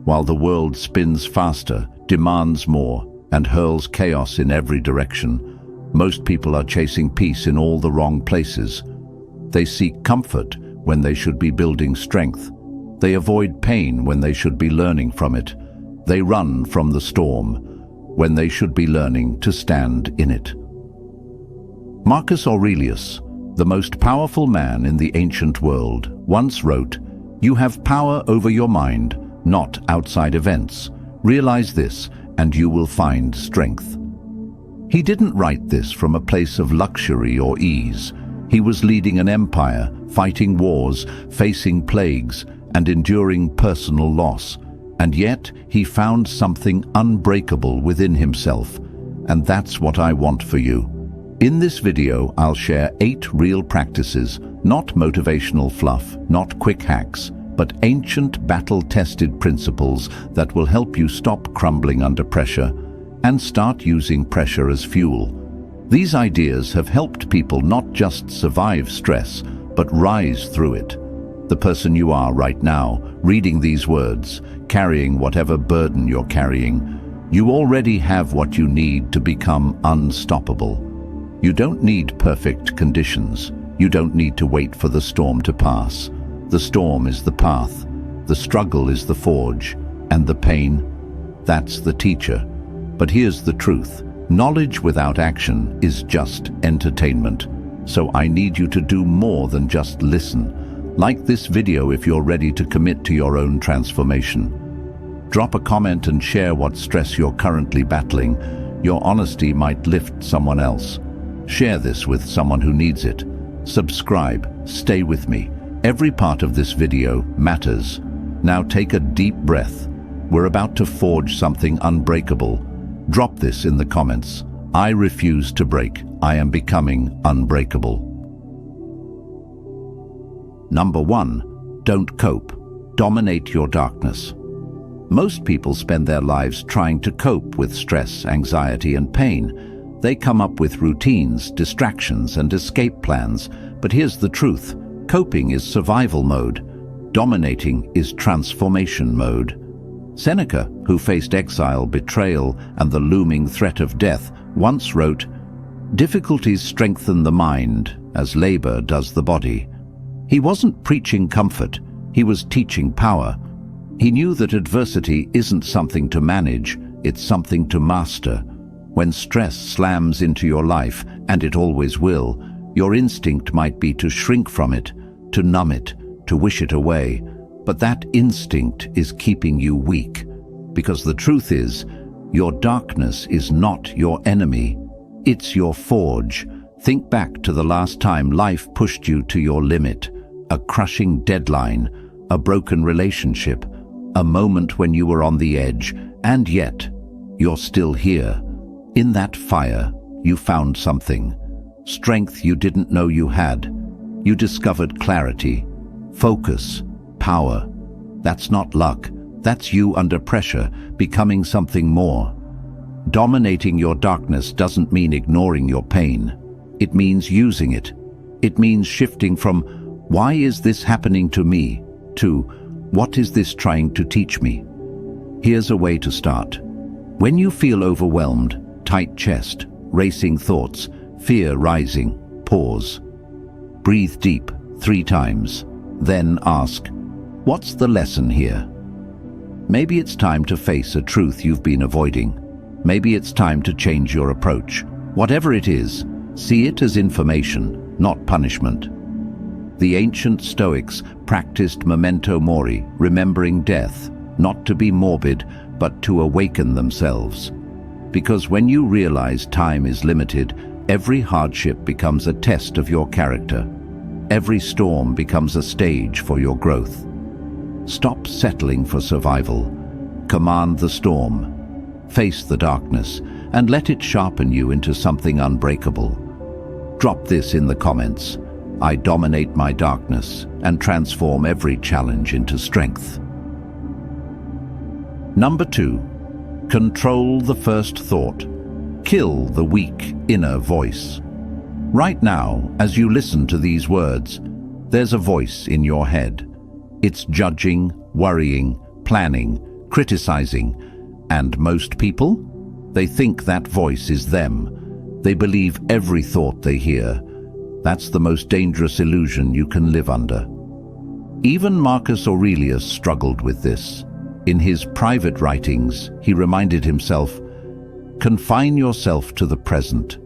While the world spins faster, demands more, and hurls chaos in every direction, most people are chasing peace in all the wrong places. They seek comfort when they should be building strength. They avoid pain when they should be learning from it. They run from the storm when they should be learning to stand in it. Marcus Aurelius, the most powerful man in the ancient world, once wrote, "You have power over your mind, not outside events. Realize this, and you will find strength." He didn't write this from a place of luxury or ease. He was leading an empire, fighting wars, facing plagues, and enduring personal loss. And yet, he found something unbreakable within himself. And that's what I want for you. In this video, I'll share 8 real practices, not motivational fluff, not quick hacks, but ancient battle-tested principles that will help you stop crumbling under pressure and start using pressure as fuel. These ideas have helped people not just survive stress, but rise through it. The person you are right now, reading these words, carrying whatever burden you're carrying, you already have what you need to become unstoppable. You don't need perfect conditions. You don't need to wait for the storm to pass. The storm is the path, the struggle is the forge, and the pain, that's the teacher. But here's the truth. Knowledge without action is just entertainment. So I need you to do more than just listen. Like this video if you're ready to commit to your own transformation. Drop a comment and share what stress you're currently battling. Your honesty might lift someone else. Share this with someone who needs it. Subscribe, stay with me. Every part of this video matters. Now take a deep breath. We're about to forge something unbreakable. Drop this in the comments. I refuse to break. I am becoming unbreakable. Number 1. Don't cope. Dominate your darkness. Most people spend their lives trying to cope with stress, anxiety, and pain. They come up with routines, distractions, and escape plans. But here's the truth. Coping is survival mode. Dominating is transformation mode. Seneca, who faced exile, betrayal, and the looming threat of death, once wrote, "Difficulties strengthen the mind, as labor does the body." He wasn't preaching comfort, he was teaching power. He knew that adversity isn't something to manage, it's something to master. When stress slams into your life, and it always will, your instinct might be to shrink from it, to numb it, to wish it away. But that instinct is keeping you weak. Because the truth is, your darkness is not your enemy. It's your forge. Think back to the last time life pushed you to your limit. A crushing deadline, a broken relationship, a moment when you were on the edge, and yet, you're still here. In that fire, you found something. Strength you didn't know you had. You discovered clarity, focus, power. That's not luck. That's you under pressure, becoming something more. Dominating your darkness doesn't mean ignoring your pain. It means using it. It means shifting from, "Why is this happening to me?" to, "What is this trying to teach me?" Here's a way to start. When you feel overwhelmed, tight chest, racing thoughts, fear rising, pause. Breathe deep 3 times. Then ask, what's the lesson here? Maybe it's time to face a truth you've been avoiding. Maybe it's time to change your approach. Whatever it is, see it as information, not punishment. The ancient Stoics practiced memento mori, remembering death, not to be morbid, but to awaken themselves. Because when you realize time is limited, every hardship becomes a test of your character. Every storm becomes a stage for your growth. Stop settling for survival. Command the storm. Face the darkness, and let it sharpen you into something unbreakable. Drop this in the comments. I dominate my darkness and transform every challenge into strength. Number 2. Control the first thought. Kill the weak inner voice. Right now, as you listen to these words, there's a voice in your head. It's judging, worrying, planning, criticizing. And most people? They think that voice is them. They believe every thought they hear. That's the most dangerous illusion you can live under. Even Marcus Aurelius struggled with this. In his private writings, he reminded himself, confine yourself to the present.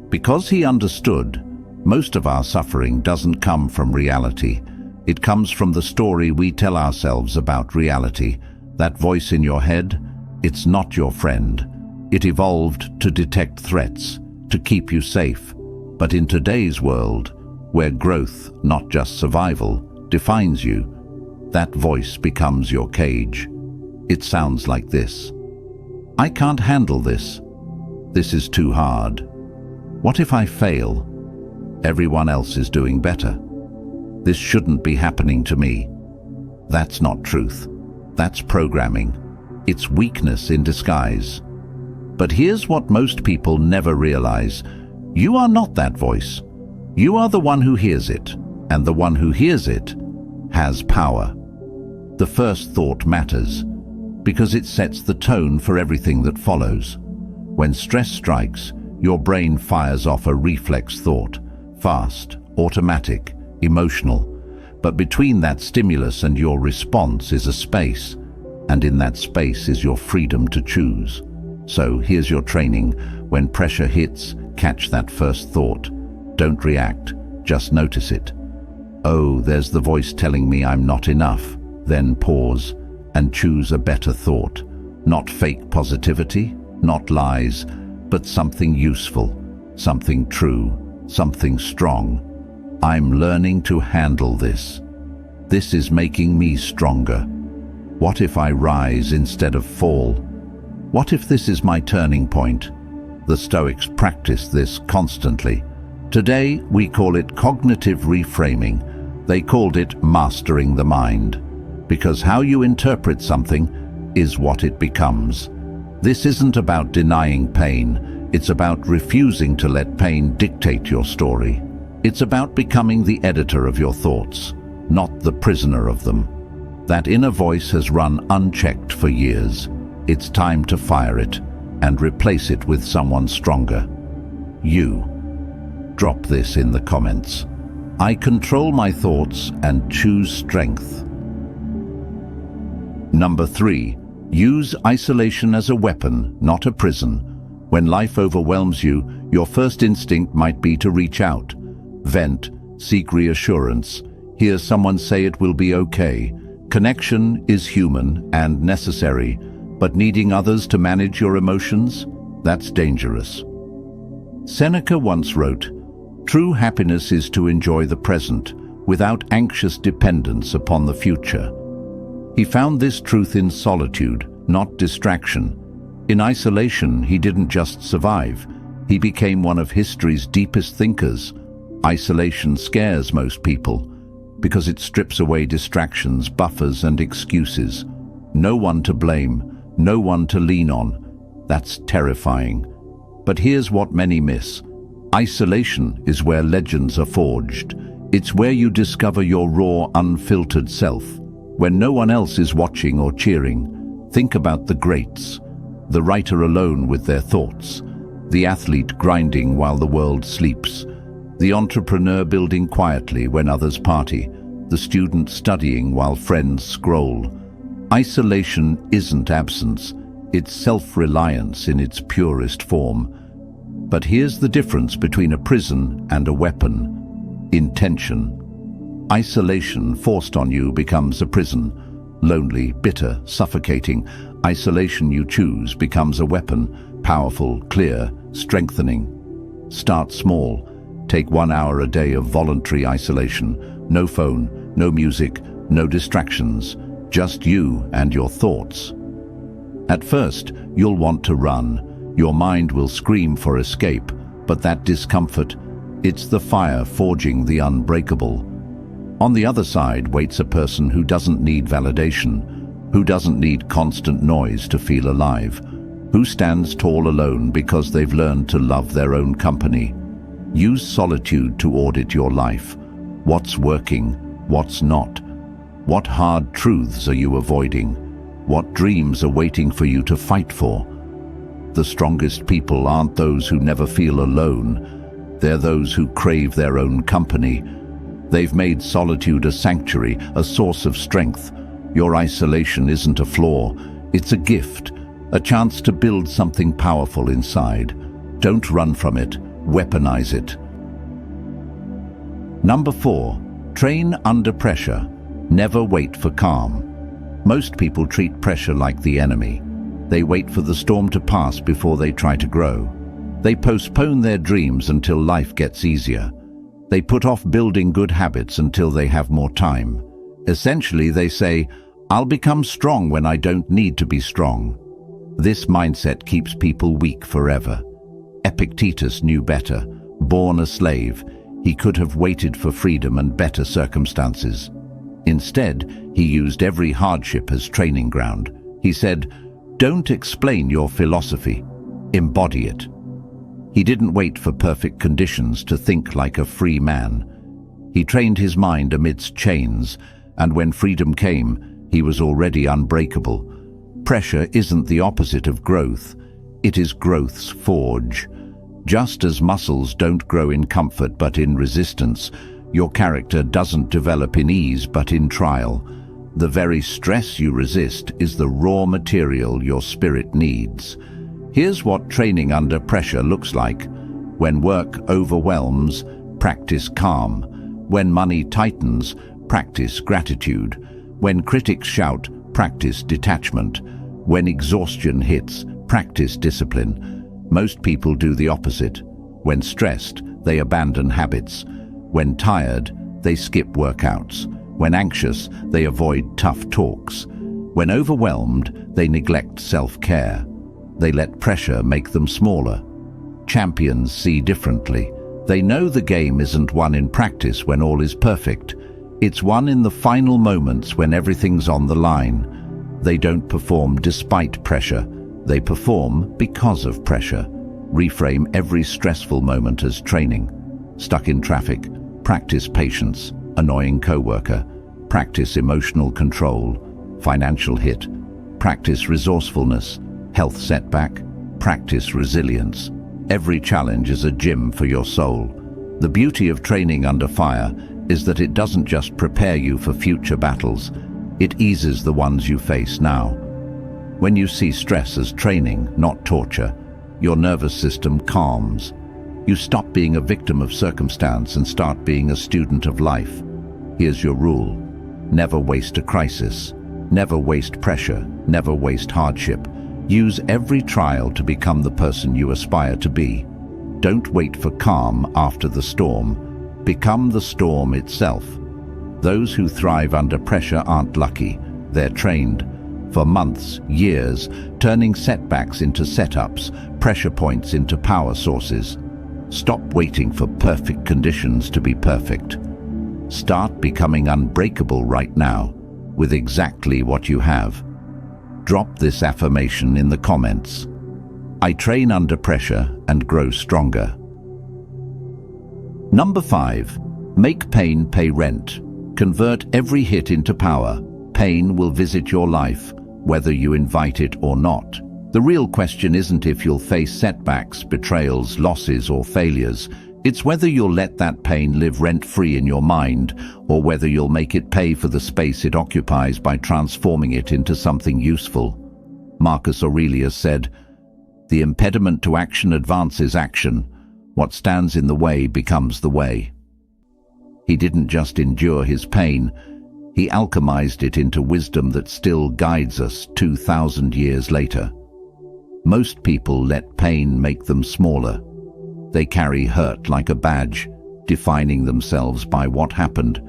Because he understood, most of our suffering doesn't come from reality. It comes from the story we tell ourselves about reality. That voice in your head, it's not your friend. It evolved to detect threats, to keep you safe. But in today's world, where growth, not just survival, defines you, that voice becomes your cage. It sounds like this. I can't handle this. This is too hard. What if I fail? Everyone else is doing better. This shouldn't be happening to me. That's not truth. That's programming. It's weakness in disguise. But here's what most people never realize. You are not that voice. You are the one who hears it, and the one who hears it has power. The first thought matters, because it sets the tone for everything that follows. When stress strikes, your brain fires off a reflex thought, fast, automatic, emotional. But between that stimulus and your response is a space, and in that space is your freedom to choose. So here's your training. When pressure hits, catch that first thought. Don't react, just notice it. Oh, there's the voice telling me I'm not enough. Then pause and choose a better thought. Not fake positivity, not lies, but something useful, something true, something strong. I'm learning to handle this. This is making me stronger. What if I rise instead of fall? What if this is my turning point? The Stoics practice this constantly. Today, we call it cognitive reframing. They called it mastering the mind. Because how you interpret something is what it becomes. This isn't about denying pain. It's about refusing to let pain dictate your story. It's about becoming the editor of your thoughts, not the prisoner of them. That inner voice has run unchecked for years. It's time to fire it and replace it with someone stronger. You. Drop this in the comments. I control my thoughts and choose strength. Number 3. Use isolation as a weapon, not a prison. When life overwhelms you, your first instinct might be to reach out. Vent, seek reassurance, hear someone say it will be okay. Connection is human and necessary, but needing others to manage your emotions, that's dangerous. Seneca once wrote, "True happiness is to enjoy the present, without anxious dependence upon the future." He found this truth in solitude, not distraction. In isolation, he didn't just survive. He became one of history's deepest thinkers. Isolation scares most people because it strips away distractions, buffers, and excuses. No one to blame, no one to lean on. That's terrifying. But here's what many miss. Isolation is where legends are forged. It's where you discover your raw, unfiltered self. When no one else is watching or cheering, think about the greats. The writer alone with their thoughts. The athlete grinding while the world sleeps. The entrepreneur building quietly when others party. The student studying while friends scroll. Isolation isn't absence. It's self-reliance in its purest form. But here's the difference between a prison and a weapon. Intention. Isolation forced on you becomes a prison. Lonely, bitter, suffocating. Isolation you choose becomes a weapon. Powerful, clear, strengthening. Start small. Take 1 hour a day of voluntary isolation. No phone, no music, no distractions. Just you and your thoughts. At first, you'll want to run. Your mind will scream for escape, but that discomfort, it's the fire forging the unbreakable. On the other side waits a person who doesn't need validation, who doesn't need constant noise to feel alive, who stands tall alone because they've learned to love their own company. Use solitude to audit your life. What's working? What's not? What hard truths are you avoiding? What dreams are waiting for you to fight for? The strongest people aren't those who never feel alone. They're those who crave their own company. They've made solitude a sanctuary, a source of strength. Your isolation isn't a flaw, it's a gift, a chance to build something powerful inside. Don't run from it, weaponize it. Number 4, train under pressure. Never wait for calm. Most people treat pressure like the enemy. They wait for the storm to pass before they try to grow. They postpone their dreams until life gets easier. They put off building good habits until they have more time. Essentially, they say, "I'll become strong when I don't need to be strong." This mindset keeps people weak forever. Epictetus knew better. Born a slave, he could have waited for freedom and better circumstances. Instead, he used every hardship as training ground. He said, "Don't explain your philosophy, embody it." He didn't wait for perfect conditions to think like a free man. He trained his mind amidst chains, and when freedom came, he was already unbreakable. Pressure isn't the opposite of growth. It is growth's forge. Just as muscles don't grow in comfort but in resistance, your character doesn't develop in ease but in trial. The very stress you resist is the raw material your spirit needs. Here's what training under pressure looks like. When work overwhelms, practice calm. When money tightens, practice gratitude. When critics shout, practice detachment. When exhaustion hits, practice discipline. Most people do the opposite. When stressed, they abandon habits. When tired, they skip workouts. When anxious, they avoid tough talks. When overwhelmed, they neglect self-care. They let pressure make them smaller. Champions see differently. They know the game isn't won in practice when all is perfect. It's won in the final moments when everything's on the line. They don't perform despite pressure. They perform because of pressure. Reframe every stressful moment as training. Stuck in traffic, practice patience. Annoying coworker, practice emotional control. Financial hit, practice resourcefulness. Health setback, practice resilience. Every challenge is a gym for your soul. The beauty of training under fire is that it doesn't just prepare you for future battles, it eases the ones you face now. When you see stress as training, not torture, your nervous system calms. You stop being a victim of circumstance and start being a student of life. Here's your rule. Never waste a crisis. Never waste pressure. Never waste hardship. Use every trial to become the person you aspire to be. Don't wait for calm after the storm. Become the storm itself. Those who thrive under pressure aren't lucky. They're trained. For months, years, turning setbacks into setups, pressure points into power sources. Stop waiting for perfect conditions to be perfect. Start becoming unbreakable right now, with exactly what you have. Drop this affirmation in the comments. I train under pressure and grow stronger. Number 5. Make pain pay rent. Convert every hit into power. Pain will visit your life, whether you invite it or not. The real question isn't if you'll face setbacks, betrayals, losses, or failures. It's whether you'll let that pain live rent-free in your mind, or whether you'll make it pay for the space it occupies by transforming it into something useful. Marcus Aurelius said, "The impediment to action advances action. What stands in the way becomes the way." He didn't just endure his pain, he alchemized it into wisdom that still guides us 2,000 years later. Most people let pain make them smaller. They carry hurt like a badge, defining themselves by what happened,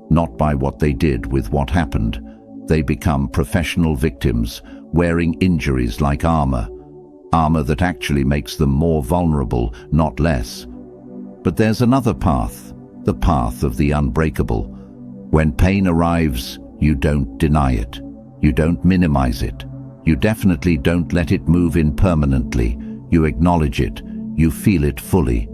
not by what they did with what happened. They become professional victims, wearing injuries like armor that actually makes them more vulnerable, not less. But there's another path, the path of the unbreakable. When pain arrives, you don't deny it. You don't minimize it. You definitely don't let it move in permanently. You acknowledge it. You feel it fully.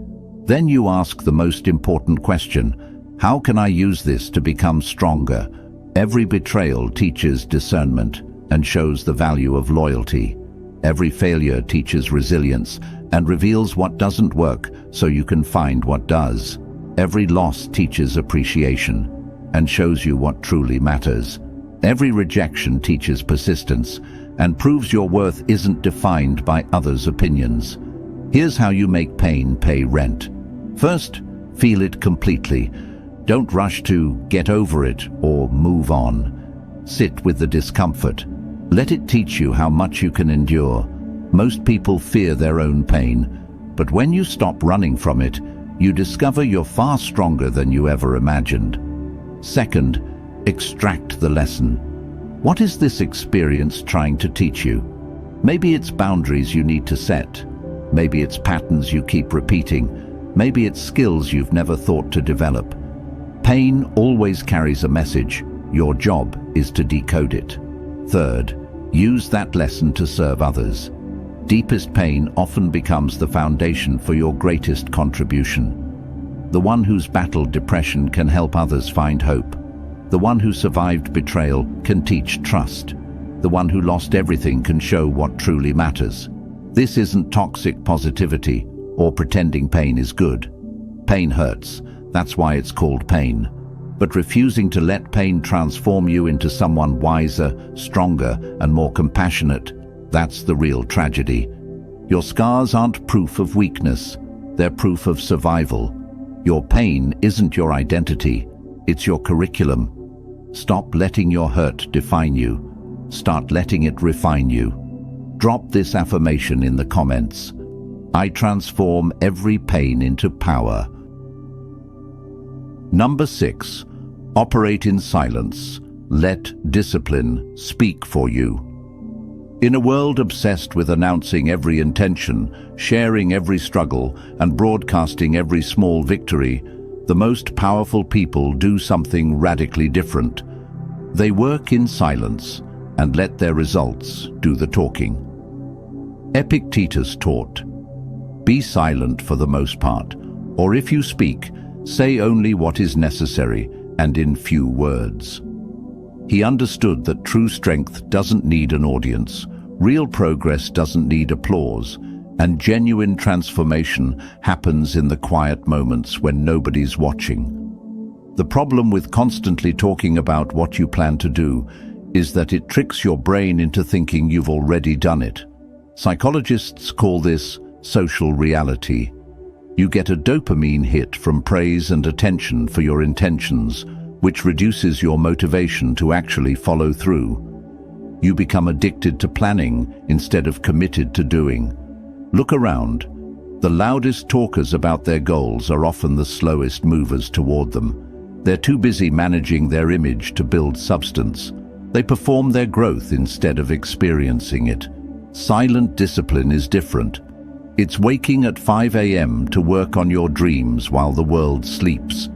Then you ask the most important question: how can I use this to become stronger? Every betrayal teaches discernment. and shows the value of loyalty. Every failure teaches resilience and reveals what doesn't work so you can find what does. Every loss teaches appreciation and shows you what truly matters. Every rejection teaches persistence and proves your worth isn't defined by others' opinions. Here's how you make pain pay rent. First, feel it completely. Don't rush to get over it or move on. Sit with the discomfort. Let it teach you how much you can endure. Most people fear their own pain, but when you stop running from it, you discover you're far stronger than you ever imagined. Second, extract the lesson. What is this experience trying to teach you? Maybe it's boundaries you need to set. Maybe it's patterns you keep repeating. Maybe it's skills you've never thought to develop. Pain always carries a message. Your job is to decode it. Third, use that lesson to serve others. Deepest pain often becomes the foundation for your greatest contribution. The one who's battled depression can help others find hope. The one who survived betrayal can teach trust. The one who lost everything can show what truly matters. This isn't toxic positivity or pretending pain is good. Pain hurts. That's why it's called pain. But refusing to let pain transform you into someone wiser, stronger, and more compassionate, that's the real tragedy. Your scars aren't proof of weakness. They're proof of survival. Your pain isn't your identity. It's your curriculum. Stop letting your hurt define you. Start letting it refine you. Drop this affirmation in the comments. I transform every pain into power. Number 6. Operate in silence. Let discipline speak for you. In a world obsessed with announcing every intention, sharing every struggle, and broadcasting every small victory, the most powerful people do something radically different. They work in silence and let their results do the talking. Epictetus taught, "Be silent for the most part, or if you speak, say only what is necessary and in few words." He understood that true strength doesn't need an audience, real progress doesn't need applause, and genuine transformation happens in the quiet moments when nobody's watching. The problem with constantly talking about what you plan to do is that it tricks your brain into thinking you've already done it. Psychologists call this social reality. You get a dopamine hit from praise and attention for your intentions, which reduces your motivation to actually follow through. You become addicted to planning instead of committed to doing. Look around. The loudest talkers about their goals are often the slowest movers toward them. They're too busy managing their image to build substance. They perform their growth instead of experiencing it. Silent discipline is different. It's waking at 5 a.m. to work on your dreams while the world sleeps.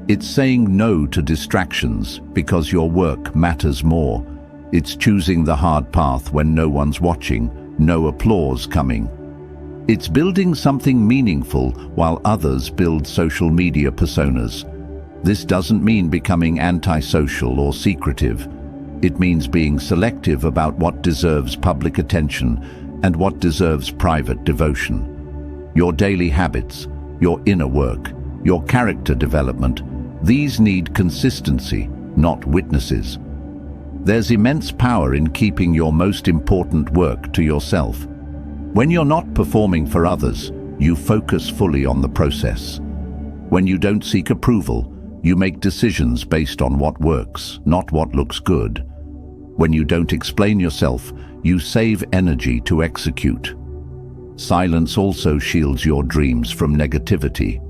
It's saying no to distractions because your work matters more. It's choosing the hard path when no one's watching, no applause coming. It's building something meaningful while others build social media personas. This doesn't mean becoming antisocial or secretive. It means being selective about what deserves public attention and what deserves private devotion. Your daily habits, your inner work, your character development, these need consistency, not witnesses. There's immense power in keeping your most important work to yourself. When you're not performing for others, you focus fully on the process. When you don't seek approval, you make decisions based on what works, not what looks good. When you don't explain yourself, you save energy to execute. Silence also shields your dreams from negativity.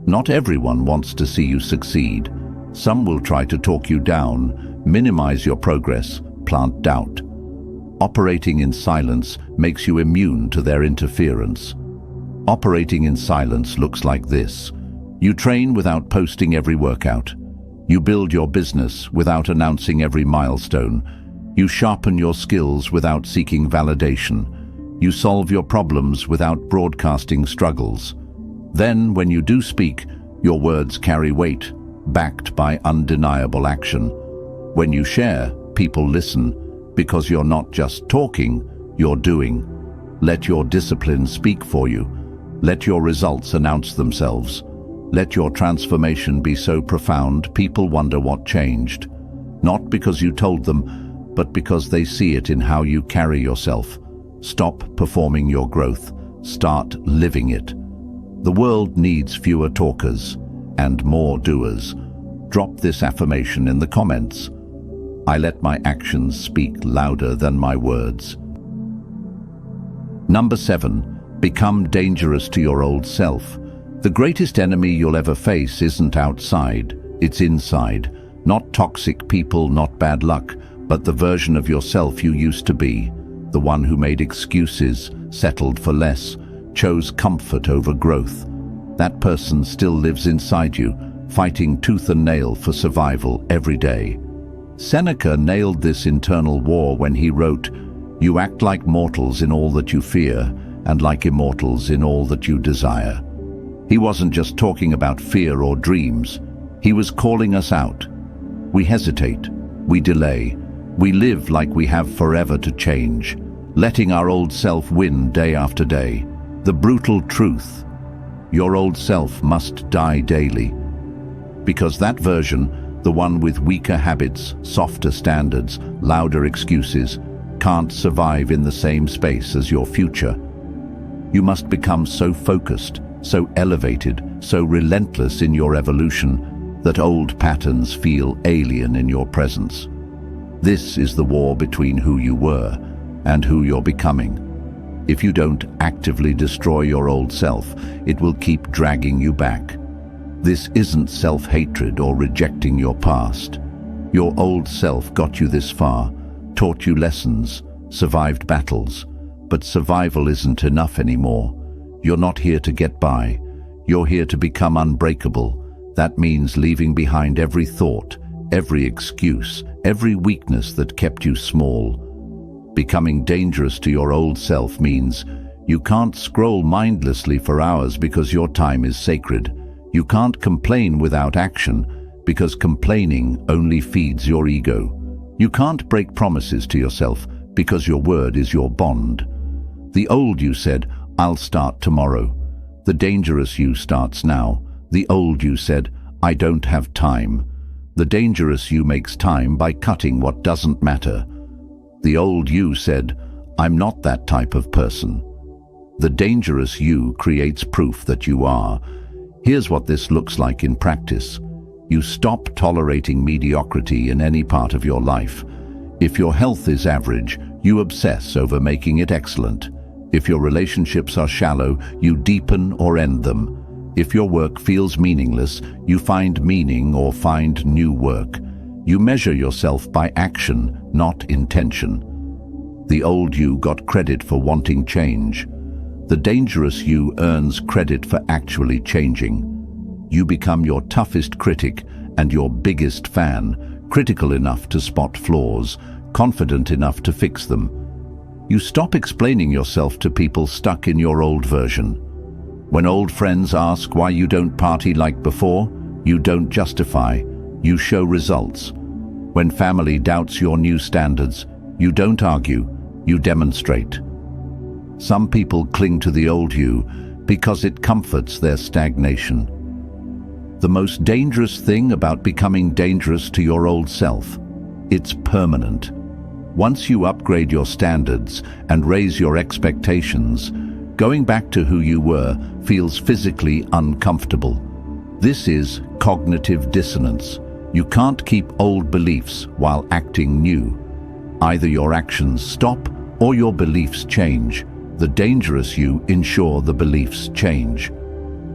Not everyone wants to see you succeed. Some will try to talk you down, minimize your progress, plant doubt. Operating in silence makes you immune to their interference. Operating in silence looks like this. You train without posting every workout. You build your business without announcing every milestone. You sharpen your skills without seeking validation. You solve your problems without broadcasting struggles. Then, when you do speak, your words carry weight, backed by undeniable action. When you share, people listen, because you're not just talking, you're doing. Let your discipline speak for you. Let your results announce themselves. Let your transformation be so profound people wonder what changed. Not because you told them, but because they see it in how you carry yourself. Stop performing your growth. Start living it. The world needs fewer talkers and more doers. Drop this affirmation in the comments. I let my actions speak louder than my words. Number 7. Become dangerous to your old self. The greatest enemy you'll ever face isn't outside, it's inside. Not toxic people, not bad luck, but the version of yourself you used to be. The one who made excuses, settled for less, chose comfort over growth. That person still lives inside you, fighting tooth and nail for survival every day. Seneca nailed this internal war when he wrote, "You act like mortals in all that you fear, and like immortals in all that you desire." He wasn't just talking about fear or dreams. He was calling us out. We hesitate, we delay, we live like we have forever to change, letting our old self win day after day. The brutal truth: your old self must die daily. Because that version, the one with weaker habits, softer standards, louder excuses, can't survive in the same space as your future. You must become so focused, so elevated, so relentless in your evolution that old patterns feel alien in your presence. This is the war between who you were and who you're becoming. If you don't actively destroy your old self, it will keep dragging you back. This isn't self-hatred or rejecting your past. Your old self got you this far, taught you lessons, survived battles, but survival isn't enough anymore. You're not here to get by. You're here to become unbreakable. That means leaving behind every thought, every excuse, every weakness that kept you small. Becoming dangerous to your old self means you can't scroll mindlessly for hours because your time is sacred. You can't complain without action because complaining only feeds your ego. You can't break promises to yourself because your word is your bond. The old you said, "I'll start tomorrow." The dangerous you starts now. The old you said, "I don't have time." The dangerous you makes time by cutting what doesn't matter. The old you said, "I'm not that type of person." The dangerous you creates proof that you are. Here's what this looks like in practice. You stop tolerating mediocrity in any part of your life. If your health is average, you obsess over making it excellent. If your relationships are shallow, you deepen or end them. If your work feels meaningless, you find meaning or find new work. You measure yourself by action, not intention. The old you got credit for wanting change. The dangerous you earns credit for actually changing. You become your toughest critic and your biggest fan, critical enough to spot flaws, confident enough to fix them. You stop explaining yourself to people stuck in your old version. When old friends ask why you don't party like before, you don't justify, you show results. When family doubts your new standards, you don't argue, you demonstrate. Some people cling to the old you because it comforts their stagnation. The most dangerous thing about becoming dangerous to your old self, it's permanent. Once you upgrade your standards and raise your expectations, going back to who you were feels physically uncomfortable. This is cognitive dissonance. You can't keep old beliefs while acting new. Either your actions stop or your beliefs change. The dangerous you ensure the beliefs change.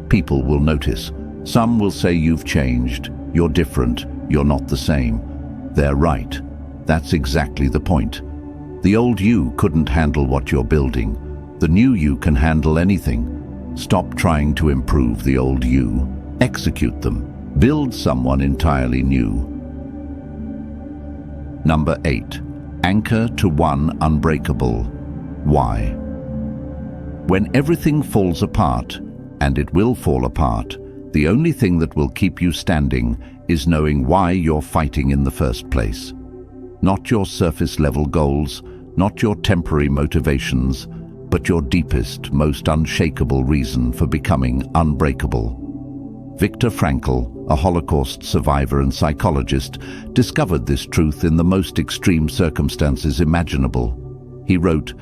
People will notice. Some will say you've changed, you're different, you're not the same. They're right. That's exactly the point. The old you couldn't handle what you're building. The new you can handle anything. Stop trying to improve the old you. Execute them. Build someone entirely new. Number 8. Anchor to one unbreakable. Why? When everything falls apart, and it will fall apart, the only thing that will keep you standing is knowing why you're fighting in the first place. Not your surface-level goals, not your temporary motivations, but your deepest, most unshakable reason for becoming unbreakable. Viktor Frankl, a Holocaust survivor and psychologist, discovered this truth in the most extreme circumstances imaginable. He wrote,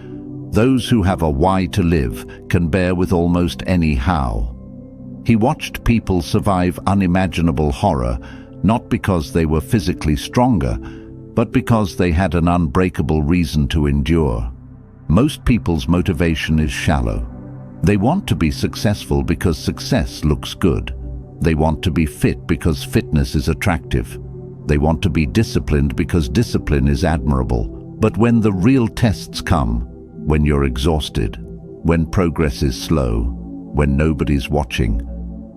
"Those who have a why to live can bear with almost any how." He watched people survive unimaginable horror, not because they were physically stronger, but because they had an unbreakable reason to endure. Most people's motivation is shallow. They want to be successful because success looks good. They want to be fit because fitness is attractive. They want to be disciplined because discipline is admirable. But when the real tests come, when you're exhausted, when progress is slow, when nobody's watching,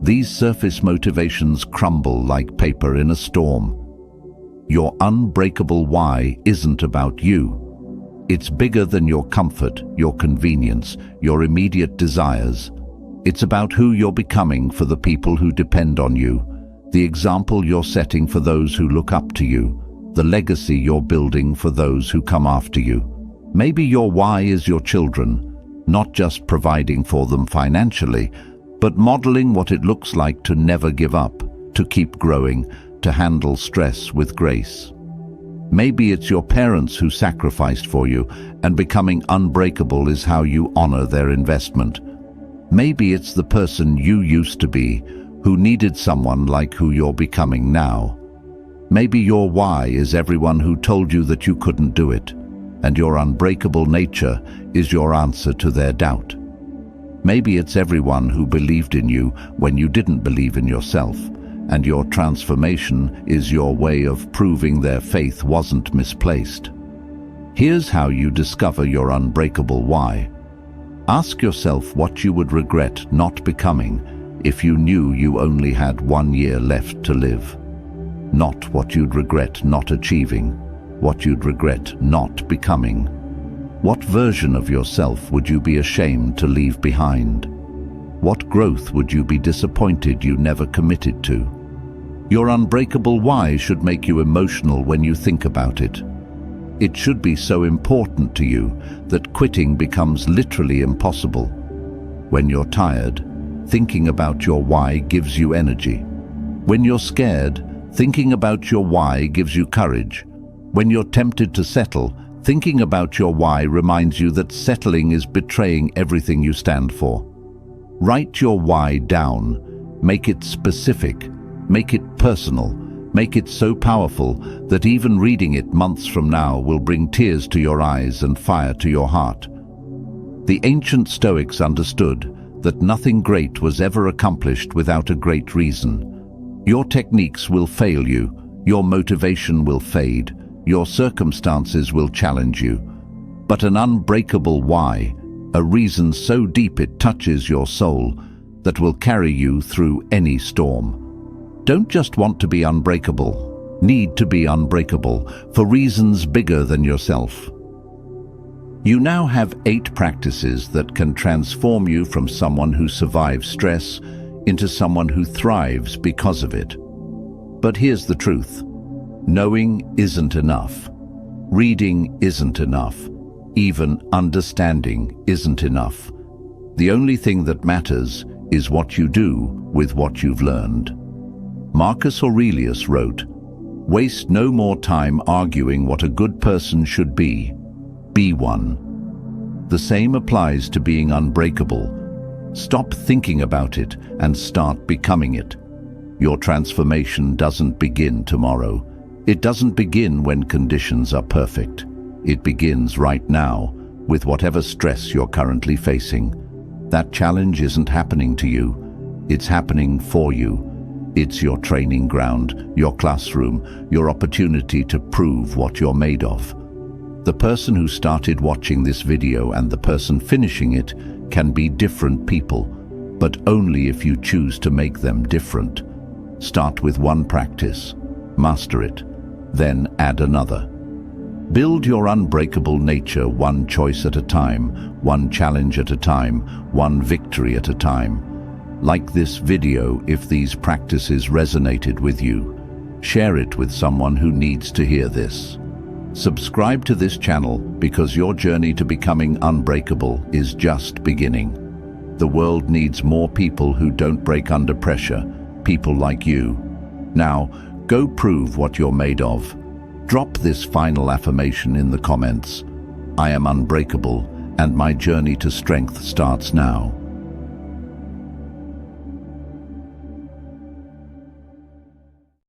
these surface motivations crumble like paper in a storm. Your unbreakable why isn't about you. It's bigger than your comfort, your convenience, your immediate desires. It's about who you're becoming for the people who depend on you, the example you're setting for those who look up to you, the legacy you're building for those who come after you. Maybe your why is your children, not just providing for them financially, but modeling what it looks like to never give up, to keep growing, to handle stress with grace. Maybe it's your parents who sacrificed for you, and becoming unbreakable is how you honor their investment. Maybe it's the person you used to be, who needed someone like who you're becoming now. Maybe your why is everyone who told you that you couldn't do it, and your unbreakable nature is your answer to their doubt. Maybe it's everyone who believed in you when you didn't believe in yourself, and your transformation is your way of proving their faith wasn't misplaced. Here's how you discover your unbreakable why. Ask yourself what you would regret not becoming if you knew you only had 1 year left to live. Not what you'd regret not achieving, what you'd regret not becoming. What version of yourself would you be ashamed to leave behind? What growth would you be disappointed you never committed to? Your unbreakable why should make you emotional when you think about it. It should be so important to you that quitting becomes literally impossible. When you're tired, thinking about your why gives you energy. When you're scared, thinking about your why gives you courage. When you're tempted to settle, thinking about your why reminds you that settling is betraying everything you stand for. Write your why down. Make it specific. Make it personal. Make it so powerful that even reading it months from now will bring tears to your eyes and fire to your heart. The ancient Stoics understood that nothing great was ever accomplished without a great reason. Your techniques will fail you. Your motivation will fade. Your circumstances will challenge you. But an unbreakable why, a reason so deep it touches your soul, that will carry you through any storm. Don't just want to be unbreakable. Need to be unbreakable for reasons bigger than yourself. You now have 8 practices that can transform you from someone who survives stress into someone who thrives because of it. But here's the truth. Knowing isn't enough. Reading isn't enough. Even understanding isn't enough. The only thing that matters is what you do with what you've learned. Marcus Aurelius wrote, "Waste no more time arguing what a good person should be. Be one." The same applies to being unbreakable. Stop thinking about it and start becoming it. Your transformation doesn't begin tomorrow. It doesn't begin when conditions are perfect. It begins right now, with whatever stress you're currently facing. That challenge isn't happening to you. It's happening for you. It's your training ground, your classroom, your opportunity to prove what you're made of. The person who started watching this video and the person finishing it can be different people, but only if you choose to make them different. Start with one practice, master it, then add another. Build your unbreakable nature one choice at a time, one challenge at a time, one victory at a time. Like this video if these practices resonated with you. Share it with someone who needs to hear this. Subscribe to this channel because your journey to becoming unbreakable is just beginning. The world needs more people who don't break under pressure, people like you. Now, go prove what you're made of. Drop this final affirmation in the comments. I am unbreakable, and my journey to strength starts now.